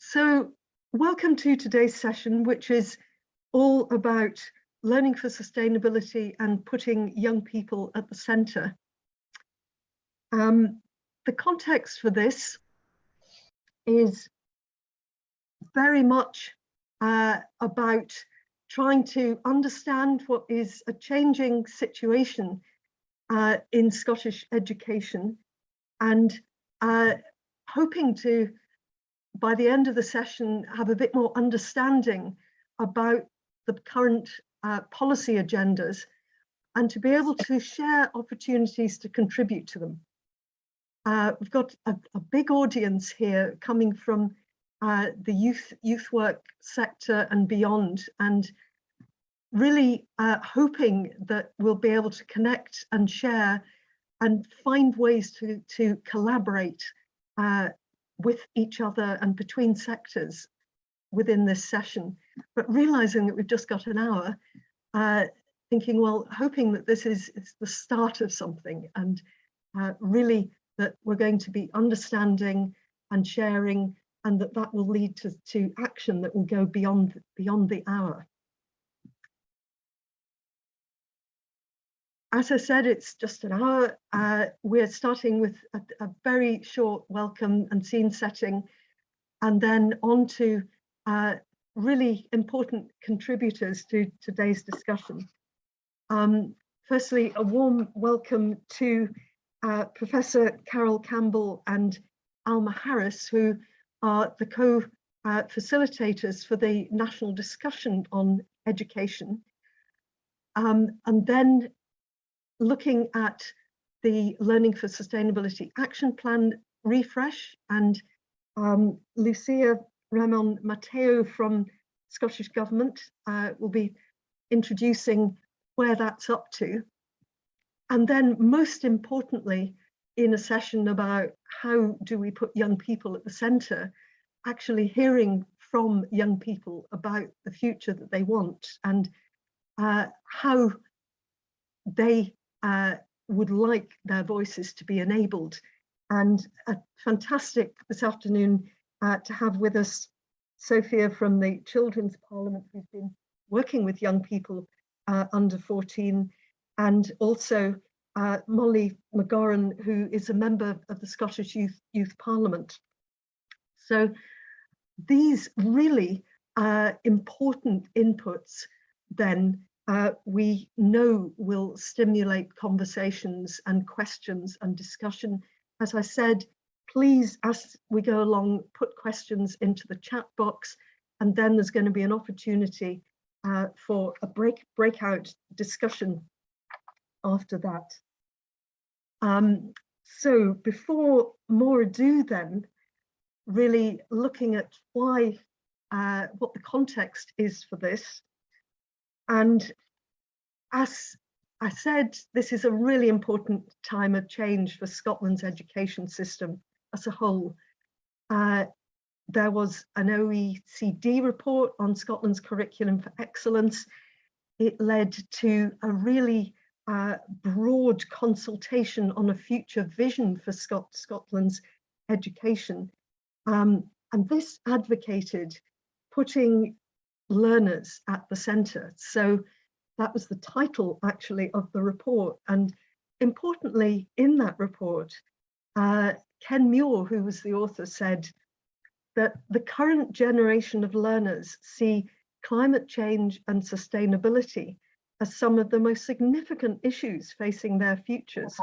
So welcome to today's session, which is all about learning for sustainability and putting young people at the centre. The context for this is very much about trying to understand what is a changing situation in Scottish education, and hoping to, by the end of the session, have a bit more understanding about the current policy agendas and to be able to share opportunities to contribute to them. We've got a big audience here coming from the youth work sector and beyond, and really hoping that we'll be able to connect and share and find ways to collaborate with each other and between sectors within this session, but realizing that we've just got an hour, thinking, well, hoping that this is the start of something, and really that we're going to be understanding and sharing, and that will lead to action that will go beyond the hour. As I said, it's just an hour. We're starting with a very short welcome and scene setting, and then on to really important contributors to today's discussion. Firstly, a warm welcome to Professor Carol Campbell and Alma Harris, who are the co-facilitators for the national discussion on education. And then looking at the Learning for Sustainability Action Plan refresh, and Lucia Ramon Mateo from Scottish Government will be introducing where that's up to. And then most importantly, in a session about how do we put young people at the centre, actually hearing from young people about the future that they want and how they would like their voices to be enabled. And fantastic this afternoon to have with us Sophia from the Children's Parliament, who's been working with young people under 14, and also Molly McGoran, who is a member of the Scottish Youth Parliament. So these really important inputs then we know will stimulate conversations and questions and discussion. As I said, please, as we go along, put questions into the chat box, and then there's going to be an opportunity for a breakout discussion after that. So before more ado then, really looking at why, what the context is for this. And as I said, this is a really important time of change for Scotland's education system as a whole. There was an OECD report on Scotland's curriculum for excellence. It led to a really broad consultation on a future vision for Scotland's education. And this advocated putting learners at the centre. So that was the title actually of the report. And importantly, in that report, Ken Muir, who was the author, said that the current generation of learners see climate change and sustainability as some of the most significant issues facing their futures,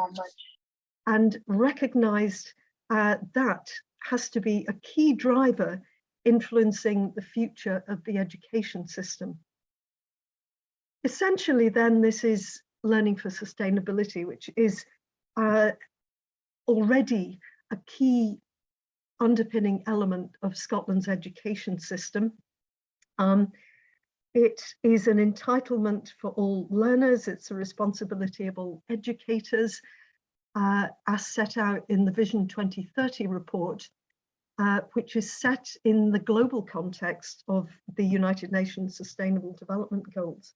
and recognized that has to be a key driver influencing the future of the education system. Essentially then, this is learning for sustainability, which is already a key underpinning element of Scotland's education system. It is an entitlement for all learners. It's a responsibility of all educators, as set out in the Vision 2030 report, which is set in the global context of the United Nations Sustainable Development Goals.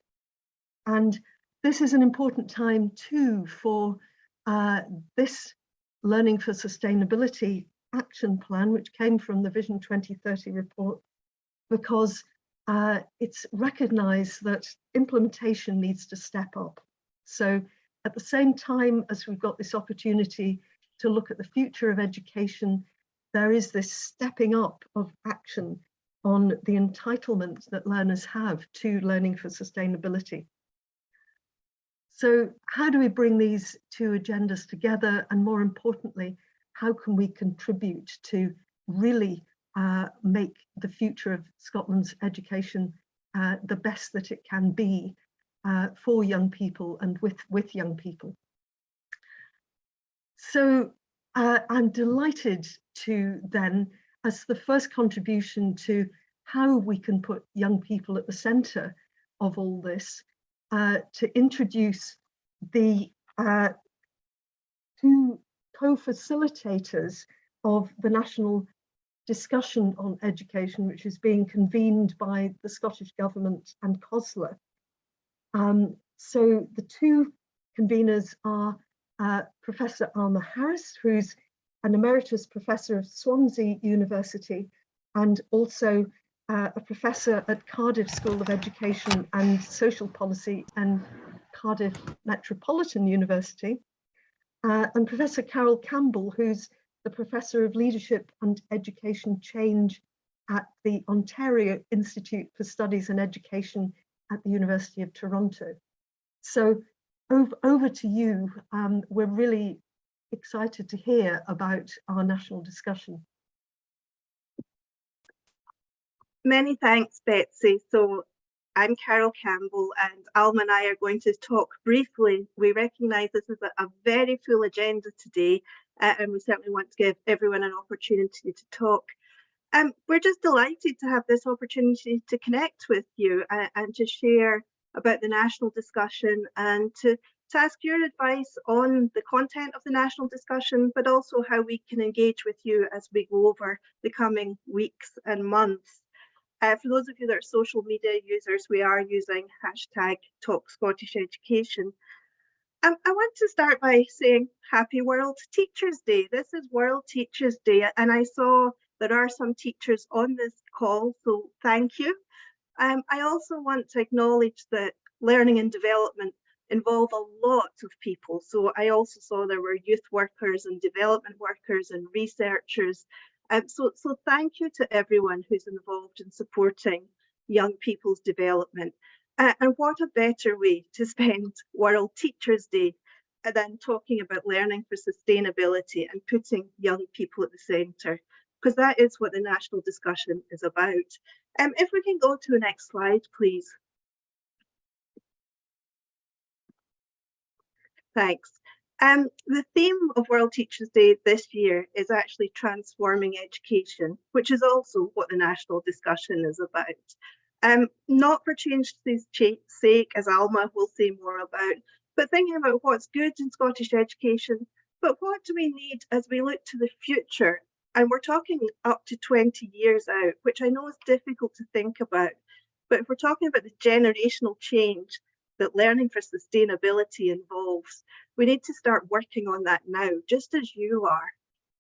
And this is an important time too for this learning for sustainability Action Plan, which came from the Vision 2030 report, because it's recognised that implementation needs to step up. So at the same time as we've got this opportunity to look at the future of education, there is this stepping up of action on the entitlement that learners have to learning for sustainability. So how do we bring these two agendas together? And more importantly, how can we contribute to really make the future of Scotland's education the best that it can be for young people and with young people? So I'm delighted to then, as the first contribution to how we can put young people at the centre of all this, to introduce the two co-facilitators of the national discussion on education, which is being convened by the Scottish Government and COSLA. So the two conveners are Professor Alma Harris, who's an emeritus professor of Swansea University and also a professor at Cardiff School of Education and Social Policy and Cardiff Metropolitan University, and Professor Carol Campbell, who's the Professor of Leadership and Education Change at the Ontario Institute for Studies and Education at the University of Toronto. So over to you. We're really excited to hear about our national discussion. Many thanks, Betsy. So I'm Carol Campbell and Alma and I are going to talk briefly. We recognise this is a very full agenda today and we certainly want to give everyone an opportunity to talk. We're just delighted to have this opportunity to connect with you and to share about the national discussion and to ask your advice on the content of the national discussion, but also how we can engage with you as we go over the coming weeks and months. For those of you that are social media users, we are using #TalkScottishEducation. I want to start by saying Happy World Teachers Day. This is World Teachers Day, and I saw there are some teachers on this call, so thank you. I also want to acknowledge that learning and development involve a lot of people. So I also saw there were youth workers and development workers and researchers. So thank you to everyone who's involved in supporting young people's development. And what a better way to spend World Teachers Day than talking about learning for sustainability and putting young people at the centre, because that is what the national discussion is about. If we can go to the next slide, please. Thanks. The theme of World Teachers Day this year is actually transforming education, which is also what the national discussion is about. Not for change's sake, as Alma will say more about, but thinking about what's good in Scottish education, but what do we need as we look to the future? And we're talking up to 20 years out, which I know is difficult to think about, but if we're talking about the generational change that learning for sustainability involves, we need to start working on that now, just as you are.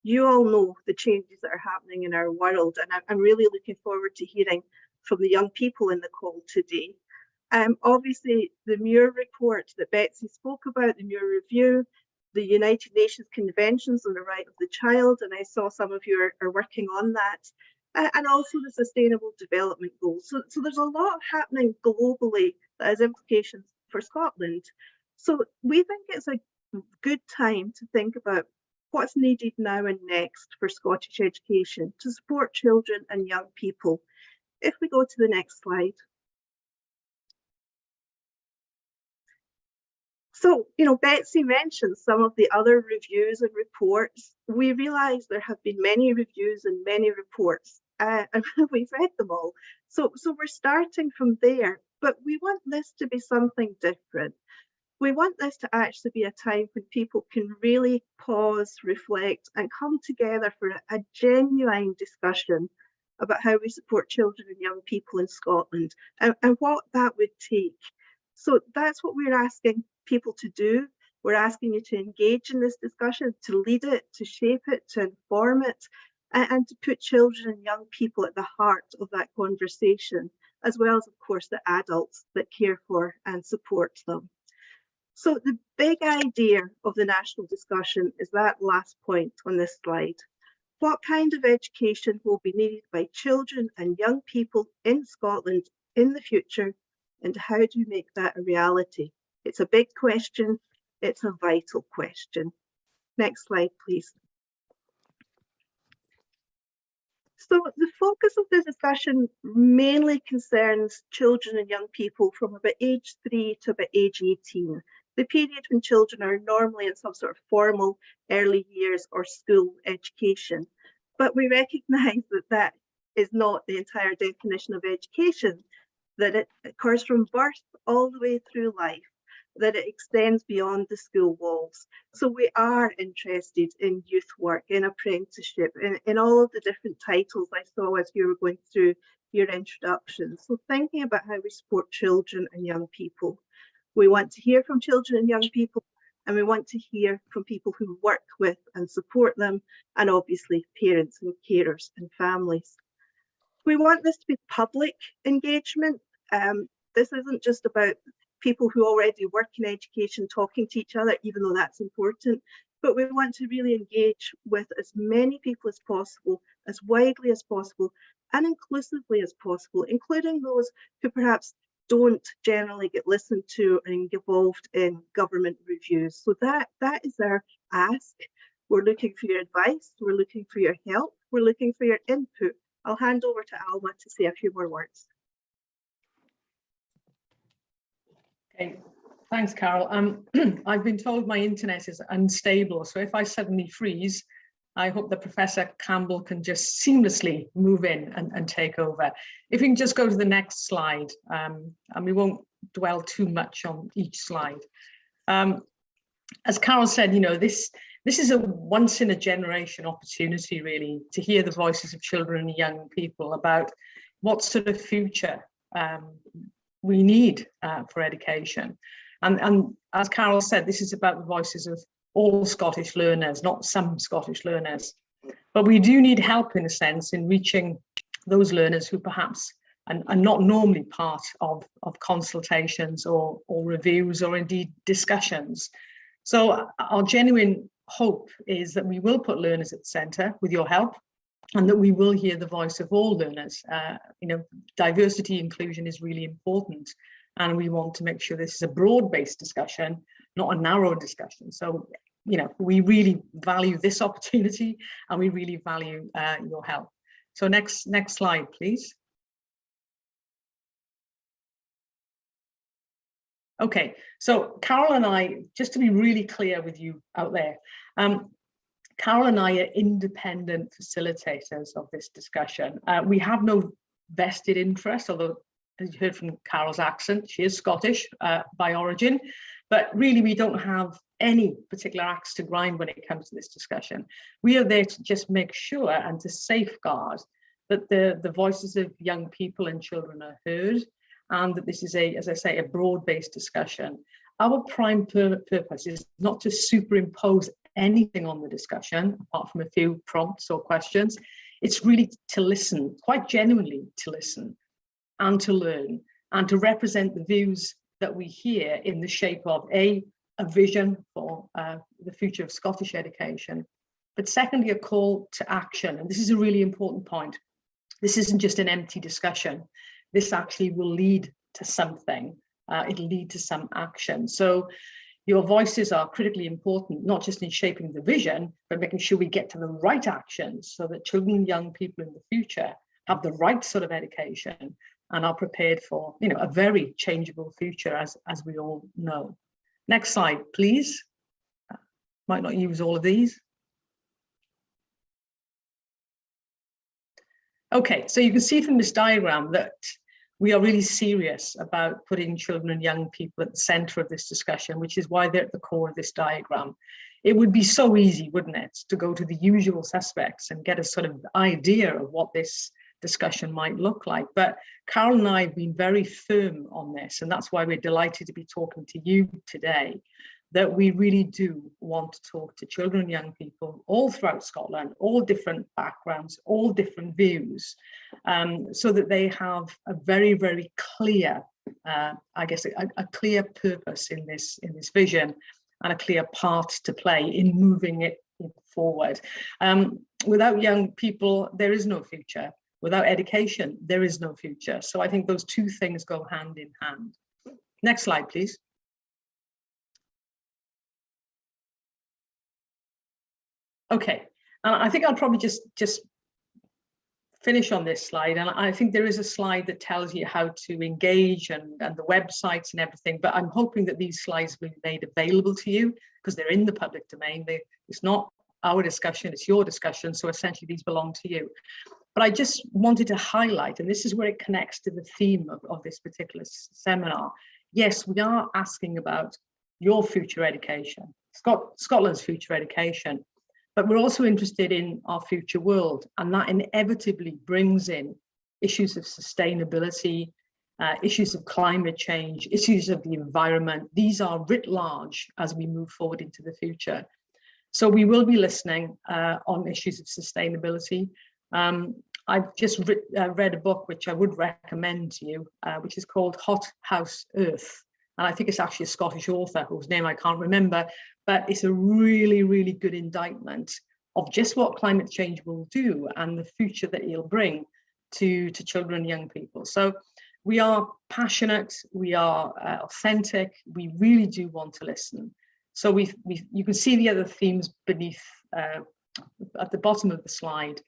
You all know the changes that are happening in our world, and I'm really looking forward to hearing from the young people in the call today. Obviously, the Muir report that Betsy spoke about, the Muir Review, the United Nations Conventions on the Right of the Child, and I saw some of you are working on that, and also the Sustainable Development Goals. So there's a lot happening globally that has implications for Scotland. So we think it's a good time to think about what's needed now and next for Scottish education to support children and young people. If we go to the next slide. So, Betsy mentioned some of the other reviews and reports. We realise there have been many reviews and many reports, and we've read them all. So we're starting from there, but we want this to be something different. We want this to actually be a time when people can really pause, reflect, and come together for a genuine discussion about how we support children and young people in Scotland and what that would take. So that's what we're asking people to do. We're asking you to engage in this discussion, to lead it, to shape it, to inform it, and to put children and young people at the heart of that conversation, as well as, of course, the adults that care for and support them. So the big idea of the national discussion is that last point on this slide. What kind of education will be needed by children and young people in Scotland in the future, and how do you make that a reality? It's a big question. It's a vital question. Next slide, please. So the focus of the discussion mainly concerns children and young people from about age 3 to about age 18, the period when children are normally in some sort of formal early years or school education. But we recognise that that is not the entire definition of education, that it occurs from birth all the way through life, that it extends beyond the school walls. So we are interested in youth work, in apprenticeship, in all of the different titles I saw as you were going through your introduction. So thinking about how we support children and young people. We want to hear from children and young people, and we want to hear from people who work with and support them, and obviously parents and carers and families. We want this to be public engagement. This isn't just about people who already work in education talking to each other, even though that's important, but we want to really engage with as many people as possible, as widely as possible, and inclusively as possible, including those who perhaps don't generally get listened to and involved in government reviews. So that is our ask. We're looking for your advice, we're looking for your help, we're looking for your input. I'll hand over to Alma to say a few more words. Okay, thanks, Carol. I've been told my internet is unstable, so if I suddenly freeze, I hope that Professor Campbell can just seamlessly move in and take over. If you can just go to the next slide, and we won't dwell too much on each slide. As Carol said, you know, this is a once in a generation opportunity, really, to hear the voices of children and young people about what sort of future we need for education. And as Carol said, this is about the voices of all Scottish learners, not some Scottish learners. But we do need help, in a sense, in reaching those learners who perhaps are not normally part of consultations or reviews or indeed discussions. So our genuine hope is that we will put learners at the centre with your help, and that we will hear the voice of all learners. You know, diversity inclusion is really important, and we want to make sure this is a broad-based discussion, not a narrow discussion. So, you know, we really value this opportunity, and we really value your help. So next slide, please. Okay, so Carol and I, just to be really clear with you out there, Carol and I are independent facilitators of this discussion. We have no vested interest, although, as you heard from Carol's accent, she is Scottish by origin, but really we don't have any particular axe to grind when it comes to this discussion. We are there to just make sure and to safeguard that the voices of young people and children are heard, and that this is as I say, a broad-based discussion. Our prime purpose is not to superimpose anything on the discussion, apart from a few prompts or questions. It's really to listen, quite genuinely to listen, and to learn, and to represent the views that we hear in the shape of a vision for the future of Scottish education, but secondly, a call to action. And this is a really important point. This isn't just an empty discussion. This actually will lead to something. It'll lead to some action. So your voices are critically important, not just in shaping the vision, but making sure we get to the right actions so that children and young people in the future have the right sort of education and are prepared for, you know, a very changeable future, as we all know. Next slide, please. Might not use all of these. Okay, so you can see from this diagram that we are really serious about putting children and young people at the centre of this discussion, which is why they're at the core of this diagram. It would be so easy, wouldn't it, to go to the usual suspects and get a sort of idea of what this discussion might look like. But Carol and I have been very firm on this, and that's why we're delighted to be talking to you today, that we really do want to talk to children and young people all throughout Scotland, all different backgrounds, all different views, so that they have a very, very clear, I guess, a clear purpose in this vision, and a clear part to play in moving it forward. Without young people, there is no future. Without education, there is no future. So I think those two things go hand in hand. Next slide, please. Okay, and I think I'll probably just finish on this slide. And I think there is a slide that tells you how to engage and the websites and everything, but I'm hoping that these slides will be made available to you because they're in the public domain. It's not our discussion, it's your discussion. So essentially these belong to you. But I just wanted to highlight, and this is where it connects to the theme of this particular seminar. Yes, we are asking about your future education, Scotland's future education. But we're also interested in our future world, and that inevitably brings in issues of sustainability, issues of climate change, issues of the environment. These are writ large as we move forward into the future. So we will be listening on issues of sustainability. I've just read a book which I would recommend to you, which is called Hot House Earth. And I think it's actually a Scottish author whose name I can't remember, but it's a really, really good indictment of just what climate change will do and the future that it'll bring to children and young people. So we are passionate, we are authentic, we really do want to listen. So you can see the other themes beneath, at the bottom of the slide.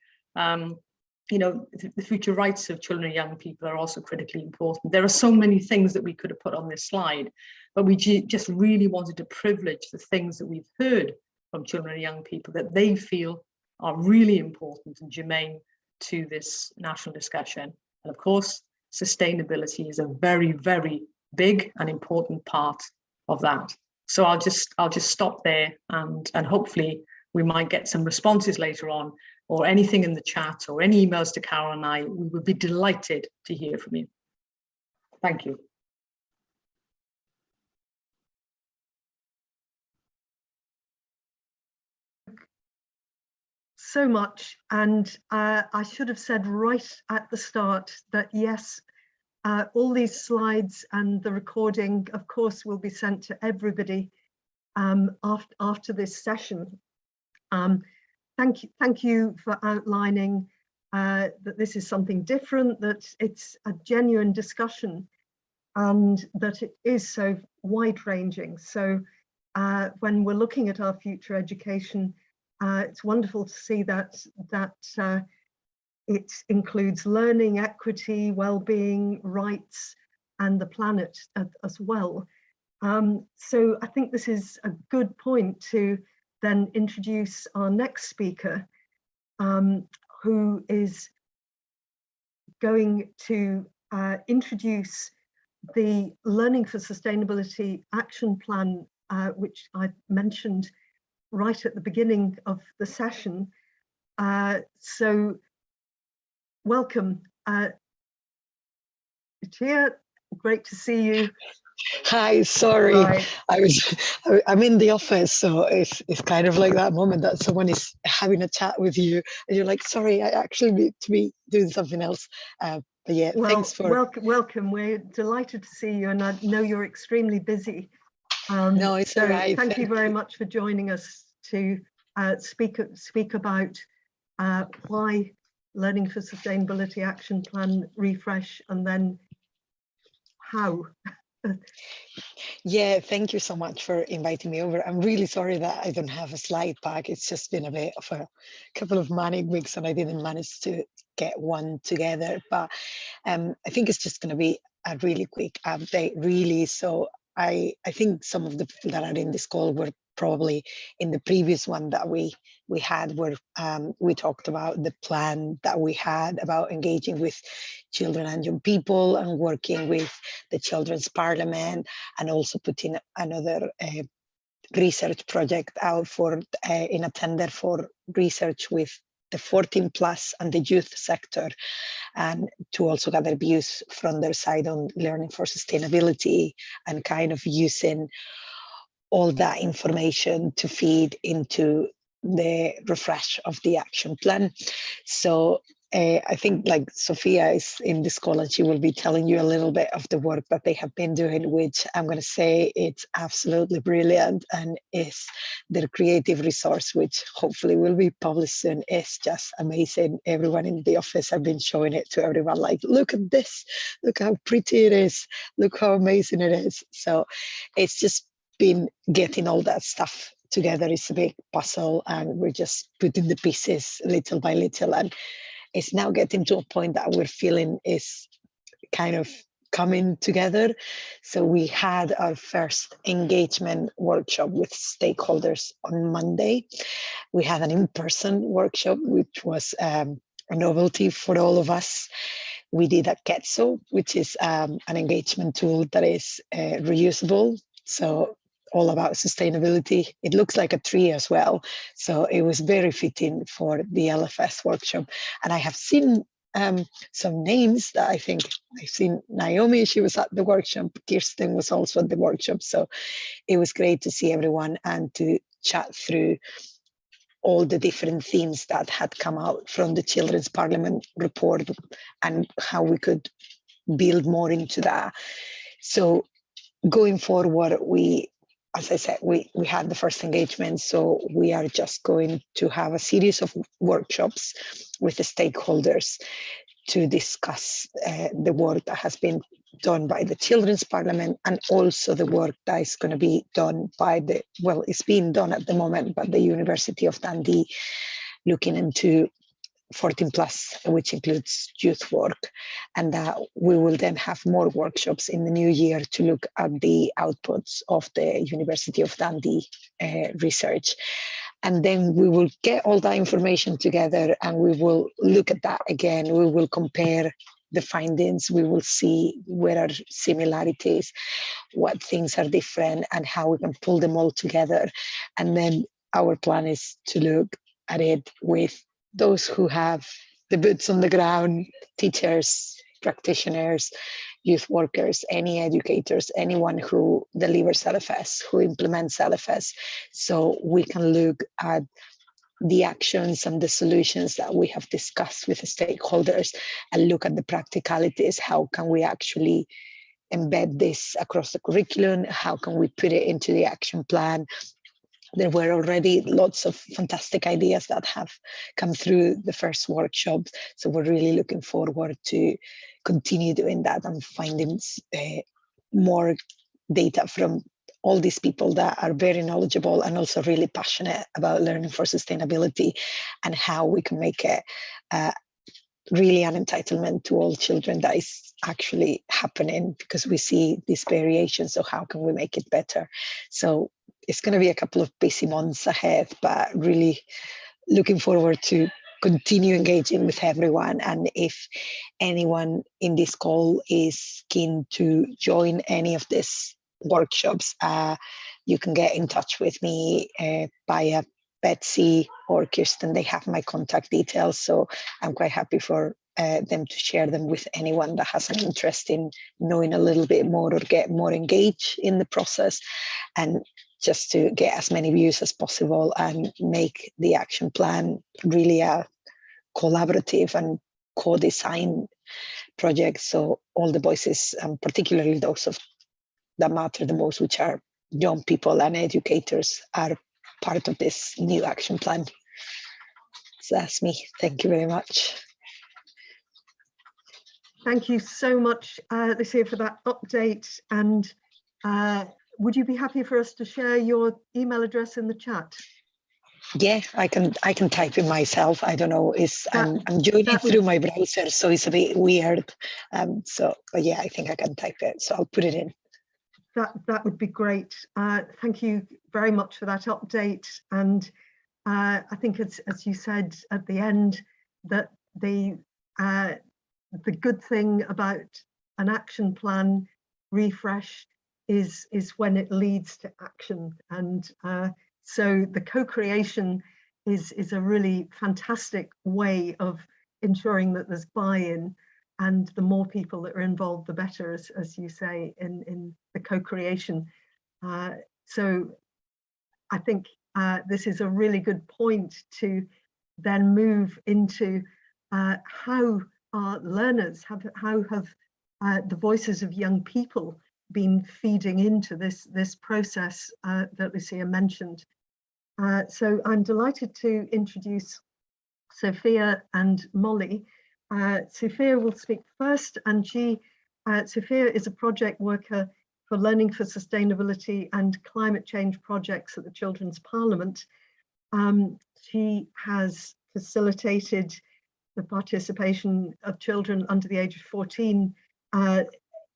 You know, the future rights of children and young people are also critically important. There are so many things that we could have put on this slide, but we just really wanted to privilege the things that we've heard from children and young people that they feel are really important and germane to this national discussion. And of course, sustainability is a very, very big and important part of that. So I'll just stop there, and hopefully we might get some responses later on, or anything in the chat, or any emails to Carol and I. We would be delighted to hear from you. Thank you. So much, and I should have said right at the start that yes, all these slides and the recording, of course, will be sent to everybody after this session. Thank you for outlining that this is something different, that it's a genuine discussion, and that it is so wide-ranging. So when we're looking at our future education, it's wonderful to see that it includes learning, equity, well-being, rights, and the planet as well. So I think this is a good point to then introduce our next speaker, who is going to introduce the Learning for Sustainability Action Plan, which I mentioned right at the beginning of the session. So welcome, Lucia, great to see you. Hi, sorry, Right. I'm in the office, so it's kind of like that moment that someone is having a chat with you and you're like, sorry, I actually need to be doing something else. But yeah, Well, thanks for welcome. We're delighted to see you, and I know you're extremely busy. No, it's so all right. Thank you very much for joining us to speak about why Learning for Sustainability Action Plan refresh, and then how. Yeah, thank you so much for inviting me over. I'm really sorry that I don't have a slide pack. It's just been a bit of a couple of manic weeks and I didn't manage to get one together, but I think it's just going to be a really quick update, really. So I think some of the people that are in this call were probably in the previous one that we had, where we talked about the plan that we had about engaging with children and young people and working with the Children's Parliament, and also putting another research project out for in a tender for research with the 14 plus and the youth sector, and to also gather views from their side on learning for sustainability, and kind of using all that information to feed into the refresh of the action plan. So I think like Sophia is in this call and she will be telling you a little bit of the work that they have been doing, which I'm going to say it's absolutely brilliant, and is their creative resource, which hopefully will be published soon, is just amazing. Everyone in the office have been showing it to everyone, like, look at this, look how pretty it is, look how amazing it is. So it's just been getting all that stuff together is a big puzzle, and we're just putting the pieces little by little, and it's now getting to a point that we're feeling is kind of coming together. So we had our first engagement workshop with stakeholders on Monday. We had an in-person workshop, which was a novelty for all of us. We did a Ketso, which is an engagement tool that is reusable. So all about sustainability. It looks like a tree as well. So it was very fitting for the LfS workshop. And I have seen some names that I think I've seen. Naomi, she was at the workshop. Kirsten was also at the workshop. So it was great to see everyone and to chat through all the different themes that had come out from the Children's Parliament report and how we could build more into that. So going forward, as I said, we had the first engagement, so we are just going to have a series of workshops with the stakeholders to discuss the work that has been done by the Children's Parliament, and also the work that is going to be done by it's being done at the moment, but the University of Dundee, looking into 14 plus, which includes youth work, and that we will then have more workshops in the new year to look at the outputs of the University of Dundee research. And then we will get all that information together and we will look at that again. We will compare the findings. We will see where are similarities, what things are different, and how we can pull them all together. And then our plan is to look at it with those who have the boots on the ground, teachers, practitioners, youth workers, any educators, anyone who delivers LfS, who implements LfS. So we can look at the actions and the solutions that we have discussed with the stakeholders and look at the practicalities. How can we actually embed this across the curriculum? How can we put it into the action plan? There were already lots of fantastic ideas that have come through the first workshops. So we're really looking forward to continue doing that and finding more data from all these people that are very knowledgeable and also really passionate about learning for sustainability, and how we can make it really an entitlement to all children that is actually happening, because we see these variations. So how can we make it better? So it's going to be a couple of busy months ahead, but really looking forward to continue engaging with everyone. And if anyone in this call is keen to join any of these workshops, you can get in touch with me via Betsy or Kirsten. They have my contact details, so I'm quite happy for them to share them with anyone that has an interest in knowing a little bit more or get more engaged in the process, and just to get as many views as possible and make the action plan really a collaborative and co-design project. So all the voices, particularly those that matter the most, which are young people and educators, are part of this new action plan. So that's me. Thank you very much. Thank you so much, Lucia, for that update. And would you be happy for us to share your email address in the chat? Yeah, I can type it myself. I don't know. I'm joining through my browser, so it's a bit weird. But yeah, I think I can type it. So I'll put it in. That would be great. Thank you very much for that update. And I think as you said at the end, that the good thing about an action plan refresh is when it leads to action. And so the co-creation is a really fantastic way of ensuring that there's buy-in, and the more people that are involved, the better, as you say, in the co-creation. So I think this is a really good point to then move into how our learners how have the voices of young people been feeding into this process that Lucia mentioned. So I'm delighted to introduce Sophia and Molly. Sophia will speak first, and Sophia is a project worker for Learning for Sustainability and Climate Change projects at the Children's Parliament. She has facilitated the participation of children under the age of 14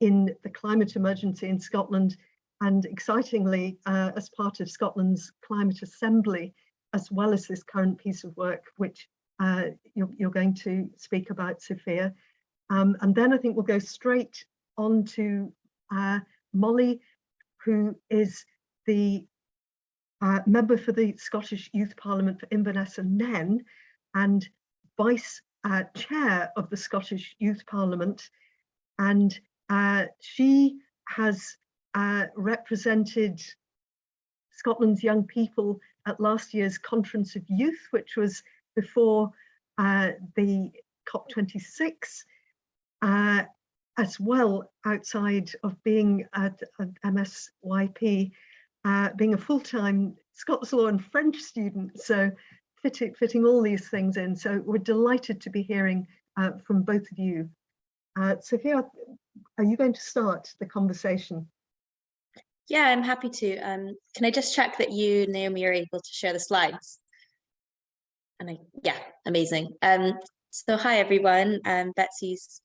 in the climate emergency in Scotland, and excitingly, as part of Scotland's Climate Assembly, as well as this current piece of work, which you're going to speak about, Sophia. And then I think we'll go straight on to Molly, who is the member for the Scottish Youth Parliament for Inverness and Nen, and vice chair of the Scottish Youth Parliament. And she has represented Scotland's young people at last year's Conference of Youth, which was before the COP26, as well, outside of being at MSYP, being a full-time Scots law and French student, so fitting all these things in. So we're delighted to be hearing from both of you. Sophia, are you going to start the conversation? Yeah, I'm happy to. Can I just check that you, Naomi, are able to share the slides? And yeah, amazing. So hi everyone. Betsy's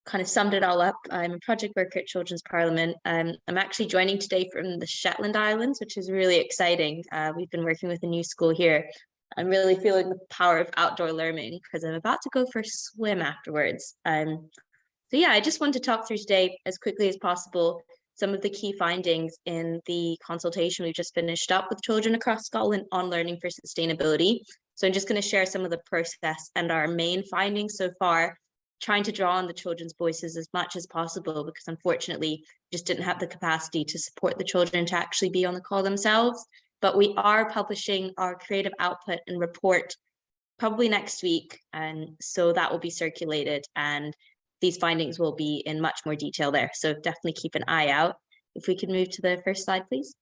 kind of summed it all up. I'm a project worker at Children's Parliament. I'm actually joining today from the Shetland Islands, which is really exciting. We've been working with a new school here. I'm really feeling the power of outdoor learning because I'm about to go for a swim afterwards. So yeah, I just want to talk through today as quickly as possible some of the key findings in the consultation we've just finished up with children across Scotland on learning for sustainability. So I'm just going to share some of the process and our main findings so far, trying to draw on the children's voices as much as possible, because unfortunately just didn't have the capacity to support the children to actually be on the call themselves. But we are publishing our creative output and report probably next week, and so that will be circulated, and these findings will be in much more detail there. So definitely keep an eye out. If we could move to the first slide, please.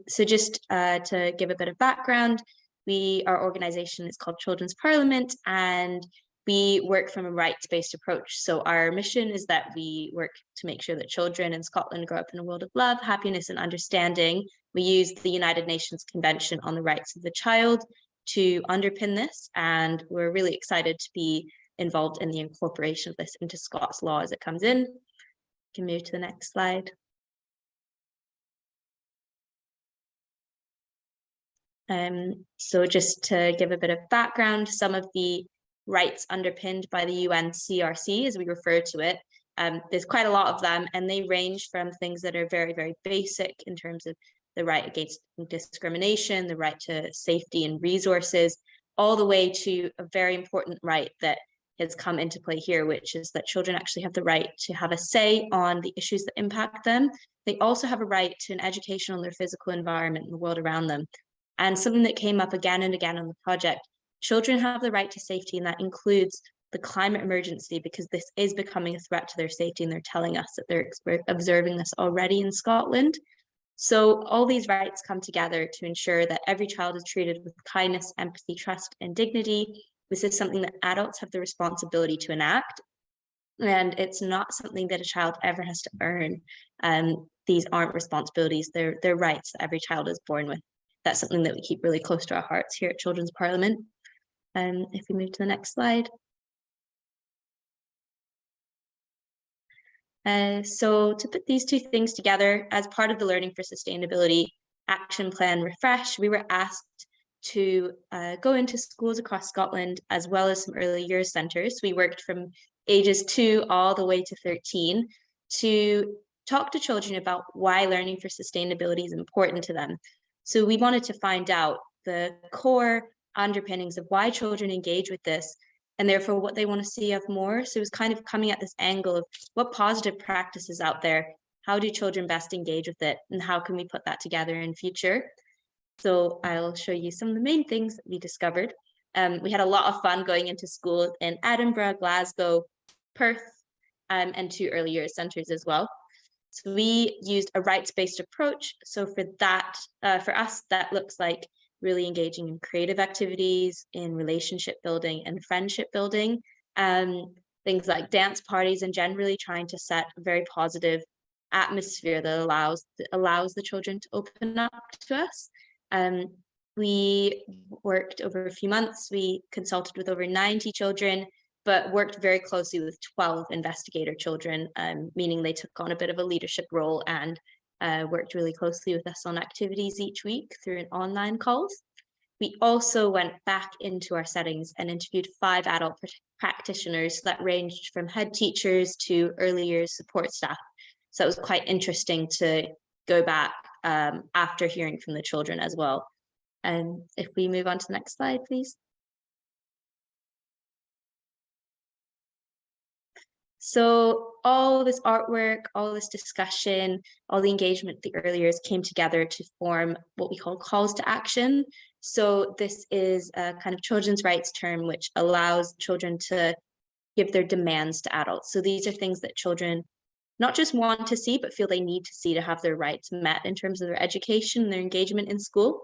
So just to give a bit of background, our organization is called Children's Parliament, and we work from a rights-based approach. So our mission is that we work to make sure that children in Scotland grow up in a world of love, happiness, and understanding. We use the United Nations Convention on the Rights of the Child to underpin this, and we're really excited to be involved in the incorporation of this into Scots law as it comes in. You can move to the next slide. So just to give a bit of background, some of the rights underpinned by the UNCRC, as we refer to it, there's quite a lot of them, and they range from things that are very, very basic in terms of the right against discrimination, the right to safety and resources, all the way to a very important right that has come into play here, which is that children actually have the right to have a say on the issues that impact them. They also have a right to an education on their physical environment and the world around them. And something that came up again and again on the project, children have the right to safety, and that includes the climate emergency, because this is becoming a threat to their safety, and they're telling us that they're observing this already in Scotland. So all these rights come together to ensure that every child is treated with kindness, empathy, trust, and dignity. This is something that adults have the responsibility to enact, and it's not something that a child ever has to earn. These aren't responsibilities, they're rights that every child is born with. That's something that we keep really close to our hearts here at Children's Parliament. If we move to the next slide. So to put these two things together, as part of the Learning for Sustainability Action Plan Refresh, we were asked to go into schools across Scotland, as well as some early years centres. We worked from ages 2 all the way to 13 to talk to children about why learning for sustainability is important to them. So we wanted to find out the core underpinnings of why children engage with this, and therefore what they want to see of more. So it was kind of coming at this angle of what positive practices out there how do children best engage with it, and how can we put that together in future? So I'll show you some of the main things that we discovered. We had a lot of fun going into school in Edinburgh, Glasgow, Perth, and 2 early years centres as well. So we used a rights-based approach. So for that, for us, that looks like really engaging in creative activities, in relationship building and friendship building, things like dance parties, and generally trying to set a very positive atmosphere that allows the children to open up to us. We worked over a few months. We consulted with over 90 children, but worked very closely with 12 investigator children, meaning they took on a bit of a leadership role and worked really closely with us on activities each week through an online calls. We also went back into our settings and interviewed 5 adult practitioners that ranged from head teachers to early years support staff. So it was quite interesting to go back after hearing from the children as well. And if we move on to the next slide, please. So all this artwork, all this discussion, all the engagement the early years came together to form what we call calls to action. So this is a kind of children's rights term which allows children to give their demands to adults. So these are things that children not just want to see, but feel they need to see to have their rights met in terms of their education and their engagement in school.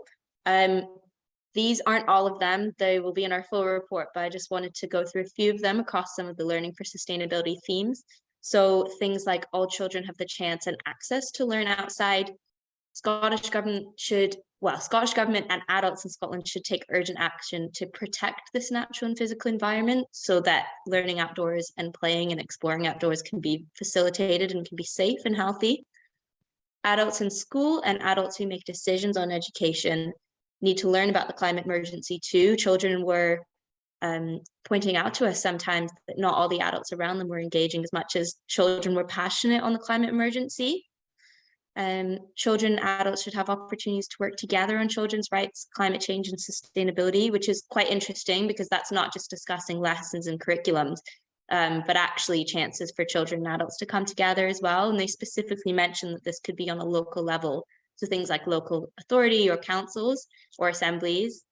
These aren't all of them, they will be in our full report, but I just wanted to go through a few of them across some of the learning for sustainability themes. So things like all children have the chance and access to learn outside. Scottish Government and adults in Scotland should take urgent action to protect this natural and physical environment so that learning outdoors and playing and exploring outdoors can be facilitated and can be safe and healthy. Adults in school and adults who make decisions on education need to learn about the climate emergency too. Children were pointing out to us sometimes that not all the adults around them were engaging as much as children were passionate on the climate emergency. Children and adults should have opportunities to work together on children's rights, climate change and sustainability, which is quite interesting because that's not just discussing lessons and curriculums, but actually chances for children and adults to come together as well. And they specifically mentioned that this could be on a local level. So things like local authority or councils or assemblies.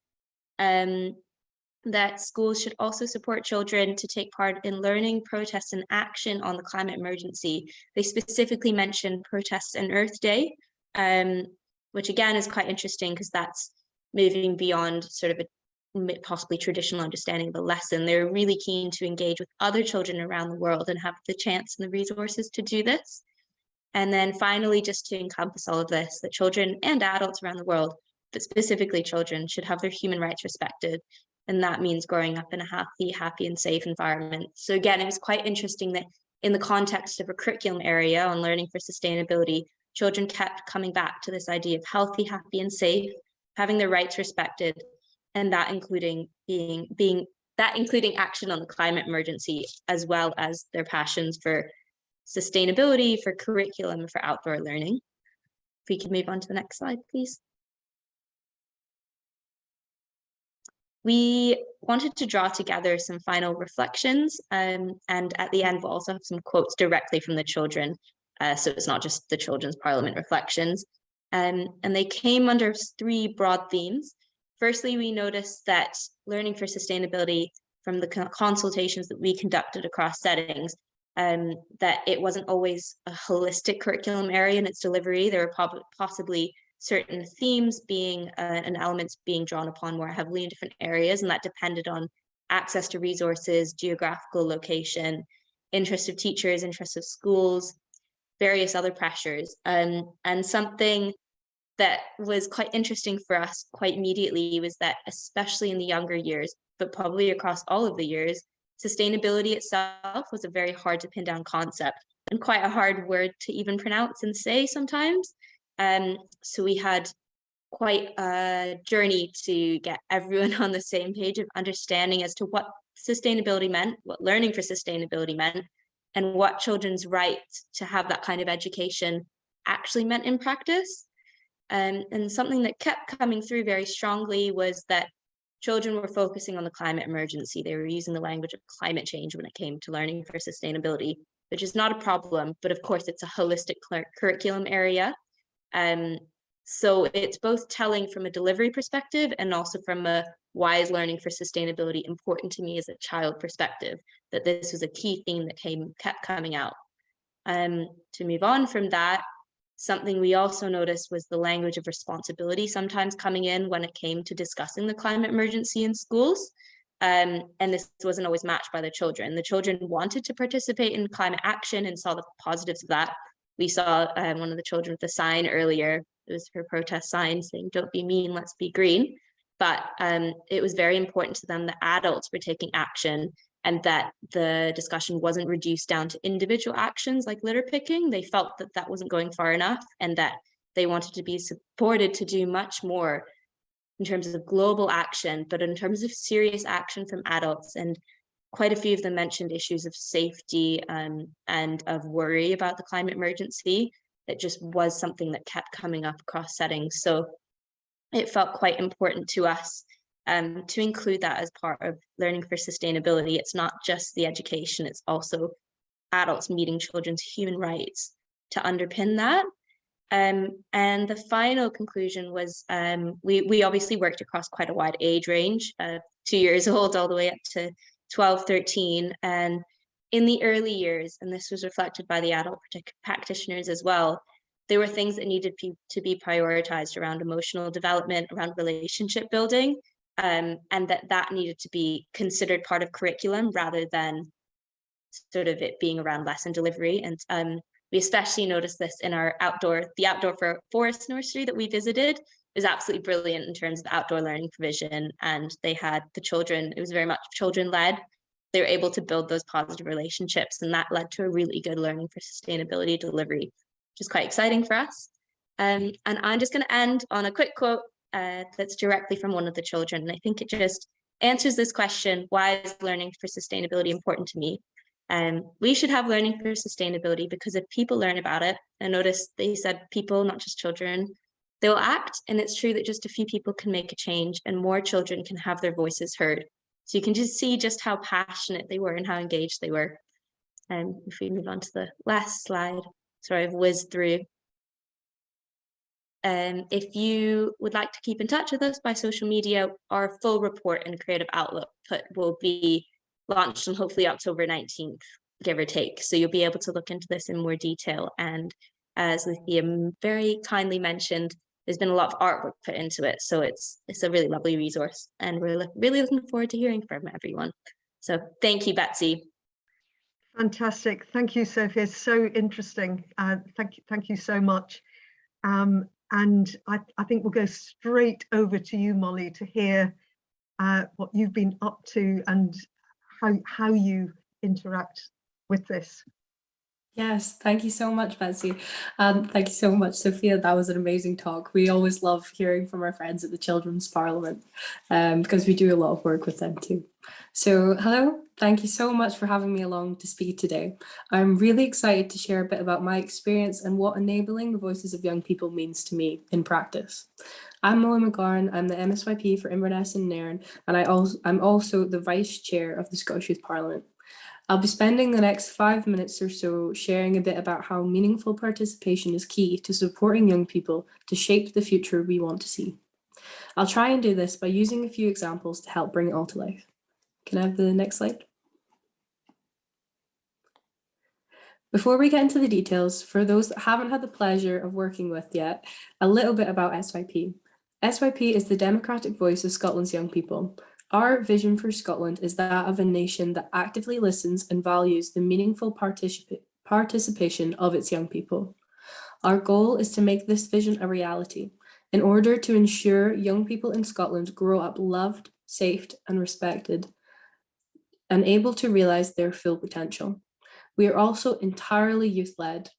That schools should also support children to take part in learning, protests and action on the climate emergency. They specifically mentioned Protests and Earth Day, which again is quite interesting because that's moving beyond sort of a possibly traditional understanding of the lesson. They're really keen to engage with other children around the world and have the chance and the resources to do this. And then finally, just to encompass all of this, that children and adults around the world, but specifically children, should have their human rights respected. And that means growing up in a happy and safe environment. So again, it was quite interesting that in the context of a curriculum area on learning for sustainability, children kept coming back to this idea of healthy, happy and safe, having their rights respected, and that including including action on the climate emergency, as well as their passions for sustainability, for curriculum, for outdoor learning. If we could move on to the next slide, please. We wanted to draw together some final reflections, and at the end we'll also have some quotes directly from the children, so it's not just the Children's Parliament reflections. And they came under 3 broad themes. Firstly, we noticed that learning for sustainability from the consultations that we conducted across settings, that it wasn't always a holistic curriculum area in its delivery. There were possibly certain themes being and elements being drawn upon more heavily in different areas, and that depended on access to resources, geographical location, interest of teachers, interest of schools, various other pressures. And something that was quite interesting for us quite immediately was that, especially in the younger years, but probably across all of the years, sustainability itself was a very hard to pin down concept and quite a hard word to even pronounce and say sometimes. So we had quite a journey to get everyone on the same page of understanding as to what sustainability meant, what learning for sustainability meant, and what children's right to have that kind of education actually meant in practice. And something that kept coming through very strongly was that children were focusing on the climate emergency. They were using the language of climate change when it came to learning for sustainability. which is not a problem, but of course it's a holistic curriculum area. So it's both telling from a delivery perspective and also from a why is learning for sustainability important to me as a child perspective, that this was a key theme that kept coming out. To move on from that, something we also noticed was the language of responsibility sometimes coming in when it came to discussing the climate emergency in schools. And this wasn't always matched by the children. The children wanted to participate in climate action and saw the positives of that. We saw one of the children with a sign earlier. It was her protest sign saying, "Don't be mean, let's be green." But it was very important to them that adults were taking action and that the discussion wasn't reduced down to individual actions like litter picking. They felt that that wasn't going far enough and that they wanted to be supported to do much more in terms of global action, but in terms of serious action from adults. And quite a few of them mentioned issues of safety and of worry about the climate emergency. It just was something that kept coming up across settings. So it felt quite important to us to include that as part of learning for sustainability. It's not just the education, it's also adults meeting children's human rights to underpin that. And the final conclusion was we obviously worked across quite a wide age range, 2 years old all the way up to 12, 13. And in the early years, and this was reflected by the adult practitioners as well, there were things that needed to be prioritized around emotional development, around relationship building, and that needed to be considered part of curriculum rather than sort of it being around lesson delivery. And we especially noticed this in our the outdoor forest nursery that we visited. It was absolutely brilliant in terms of outdoor learning provision, and they had the children, it was very much children-led. They were able to build those positive relationships, and that led to a really good learning for sustainability delivery, which is quite exciting for us. And I'm just going to end on a quick quote that's directly from one of the children. And I think it just answers this question, why is learning for sustainability important to me? We should have learning for sustainability because if people learn about it, and notice they said people, not just children, they will act. And it's true that just a few people can make a change and more children can have their voices heard. So you can just see just how passionate they were and how engaged they were. If we move on to the last slide, sorry, I've whizzed through. If you would like to keep in touch with us by social media, our full report and creative outlook will be launched on hopefully October 19th, give or take. So you'll be able to look into this in more detail. And as Luthia very kindly mentioned, there's been a lot of artwork put into it. So it's a really lovely resource. And we're really looking forward to hearing from everyone. So thank you, Betsy. Fantastic. Thank you, Sophia. It's so interesting. Thank you so much. And I think we'll go straight over to you, Molly, to hear what you've been up to and how you interact with this. Yes, thank you so much, Betsy. Thank you so much, Sophia. That was an amazing talk. We always love hearing from our friends at the Children's Parliament because we do a lot of work with them too. So hello, thank you so much for having me along to speak today. I'm really excited to share a bit about my experience and what enabling the voices of young people means to me in practice. I'm Molly McGarn, I'm the MSYP for Inverness and Nairn, and I'm also the Vice Chair of the Scottish Youth Parliament. I'll be spending the next 5 minutes or so sharing a bit about how meaningful participation is key to supporting young people to shape the future we want to see. I'll try and do this by using a few examples to help bring it all to life. Can I have the next slide? Before we get into the details, for those that haven't had the pleasure of working with yet, a little bit about SYP. SYP is the democratic voice of Scotland's young people. Our vision for Scotland is that of a nation that actively listens and values the meaningful participation of its young people. Our goal is to make this vision a reality in order to ensure young people in Scotland grow up loved, safe and respected and able to realise their full potential. We are also entirely youth-led.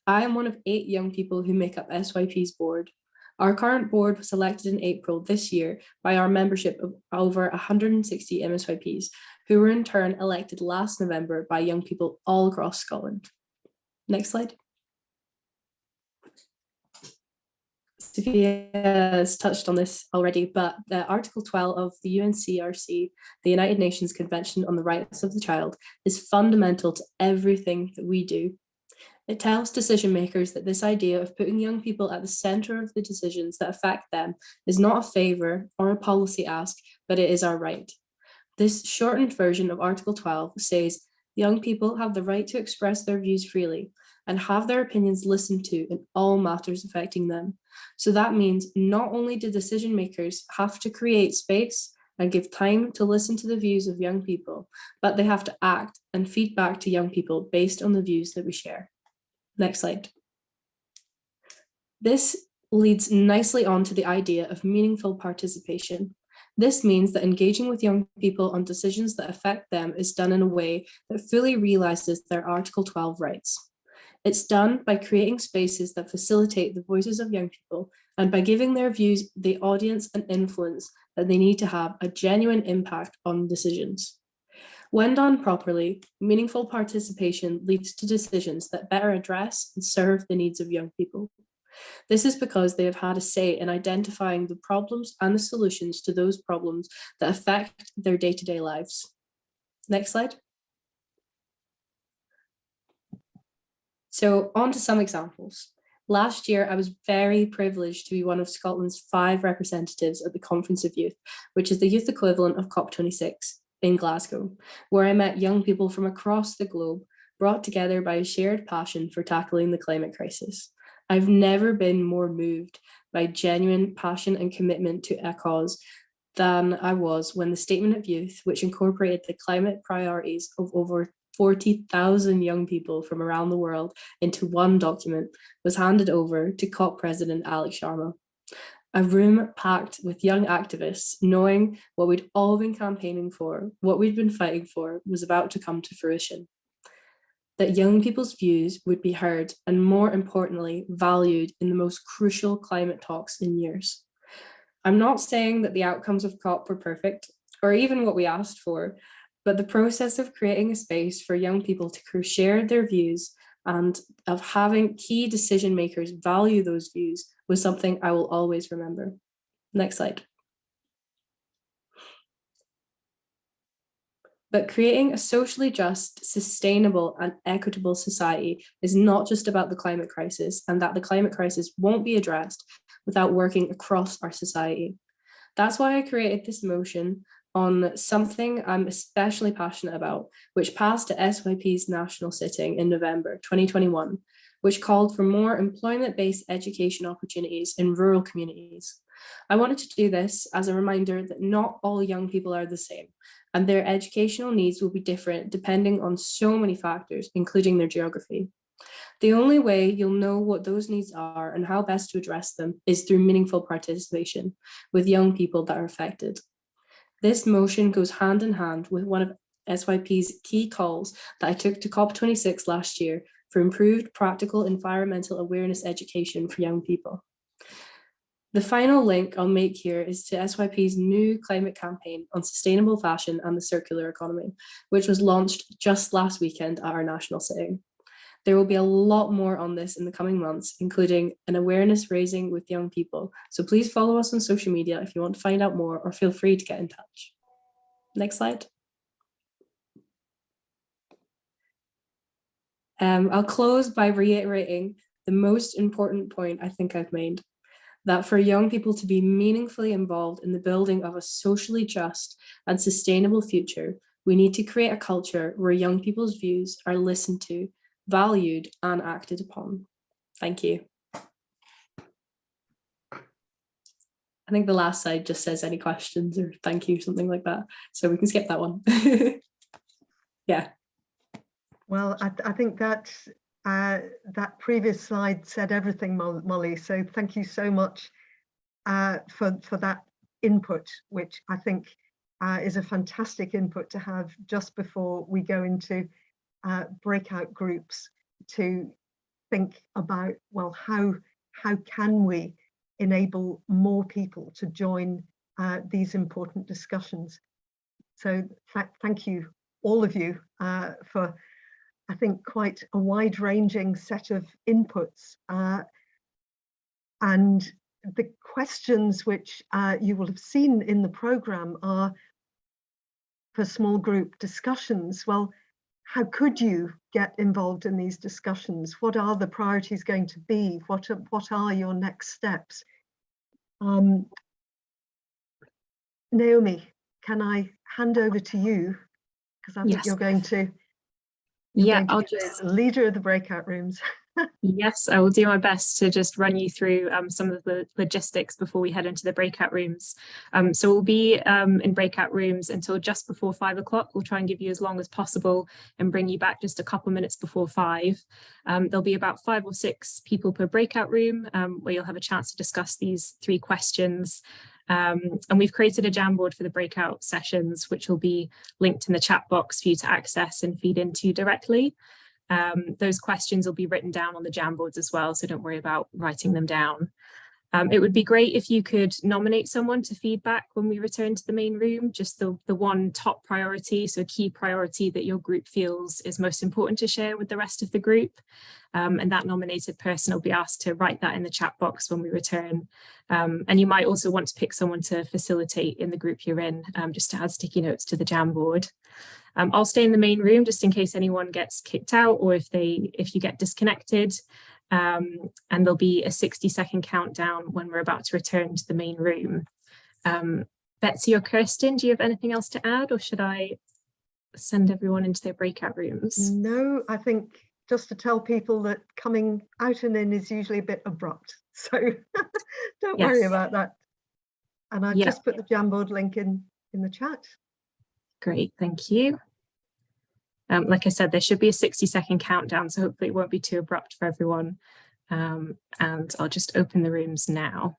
I am one of 8 young people who make up SYP's board. Our current board was elected in April this year by our membership of over 160 MSYPs, who were in turn elected last November by young people all across Scotland. Next slide. Sophia has touched on this already, but Article 12 of the UNCRC, the United Nations Convention on the Rights of the Child, is fundamental to everything that we do. It tells decision makers that this idea of putting young people at the center of the decisions that affect them is not a favor or a policy ask, but it is our right. This shortened version of Article 12 says young people have the right to express their views freely and have their opinions listened to in all matters affecting them. So that means not only do decision makers have to create space and give time to listen to the views of young people, but they have to act and feed back to young people based on the views that we share. Next slide. This leads nicely on to the idea of meaningful participation. This means that engaging with young people on decisions that affect them is done in a way that fully realizes their Article 12 rights. It's done by creating spaces that facilitate the voices of young people and by giving their views the audience and influence that they need to have a genuine impact on decisions. When done properly, meaningful participation leads to decisions that better address and serve the needs of young people. This is because they have had a say in identifying the problems and the solutions to those problems that affect their day-to-day lives. Next slide. So on to some examples. Last year, I was very privileged to be one of Scotland's 5 representatives at the Conference of Youth, which is the youth equivalent of COP26 in Glasgow, where I met young people from across the globe, brought together by a shared passion for tackling the climate crisis. I've never been more moved by genuine passion and commitment to a cause than I was when the Statement of Youth, which incorporated the climate priorities of over 40,000 young people from around the world into one document, was handed over to COP President Alex Sharma. A room packed with young activists, knowing what we'd all been campaigning for, what we'd been fighting for, was about to come to fruition. That young people's views would be heard and, more importantly, valued in the most crucial climate talks in years. I'm not saying that the outcomes of COP were perfect, or even what we asked for, but the process of creating a space for young people to share their views and of having key decision makers value those views was something I will always remember. Next slide. But creating a socially just, sustainable, and equitable society is not just about the climate crisis, and that the climate crisis won't be addressed without working across our society. That's why I created this motion on something I'm especially passionate about, which passed at SYP's national sitting in November 2021, which called for more employment-based education opportunities in rural communities. I wanted to do this as a reminder that not all young people are the same, and their educational needs will be different depending on so many factors, including their geography. The only way you'll know what those needs are and how best to address them is through meaningful participation with young people that are affected. This motion goes hand in hand with one of SYP's key calls that I took to COP26 last year for improved practical environmental awareness education for young people. The final link I'll make here is to SYP's new climate campaign on sustainable fashion and the circular economy, which was launched just last weekend at our national sitting. There will be a lot more on this in the coming months, including an awareness raising with young people. So please follow us on social media if you want to find out more, or feel free to get in touch. Next slide. I'll close by reiterating the most important point I think I've made, that for young people to be meaningfully involved in the building of a socially just and sustainable future, we need to create a culture where young people's views are listened to, valued, and acted upon. Thank you. I think the last slide just says any questions or thank you, something like that. So we can skip that one. Yeah. Well, I think that that previous slide said everything, Molly. So thank you so much for that input, which I think is a fantastic input to have just before we go into breakout groups to think about, well, how can we enable more people to join these important discussions. So thank you, all of you, for, I think, quite a wide-ranging set of inputs. And the questions which you will have seen in the programme are for small group discussions. Well, how could you get involved in these discussions? What are the priorities going to be? What are your next steps? Naomi, can I hand over to you? Because I think Yes. you're going to I'll be the leader of the breakout rooms. Yes, I will do my best to just run you through some of the logistics before we head into the breakout rooms. So we'll be in breakout rooms until just before 5 o'clock. We'll try and give you as long as possible and bring you back just a couple minutes before 5. There'll be about 5 or 6 people per breakout room where you'll have a chance to discuss these 3 questions. And we've created a Jamboard for the breakout sessions, which will be linked in the chat box for you to access and feed into directly. Those questions will be written down on the Jamboards as well, so don't worry about writing them down. It would be great if you could nominate someone to feedback when we return to the main room, just the one top priority, so a key priority that your group feels is most important to share with the rest of the group. And that nominated person will be asked to write that in the chat box when we return. And you might also want to pick someone to facilitate in the group you're in, just to add sticky notes to the Jamboard. I'll stay in the main room just in case anyone gets kicked out or if you get disconnected. And there'll be a 60-second countdown when we're about to return to the main room. Betsy or Kirsten, do you have anything else to add, or should I send everyone into their breakout rooms? No, I think just to tell people that coming out and in is usually a bit abrupt. So don't worry about that. And I've just put the Jamboard link in the chat. Great, thank you. Like I said, there should be a 60-second countdown, so hopefully it won't be too abrupt for everyone. And I'll just open the rooms now.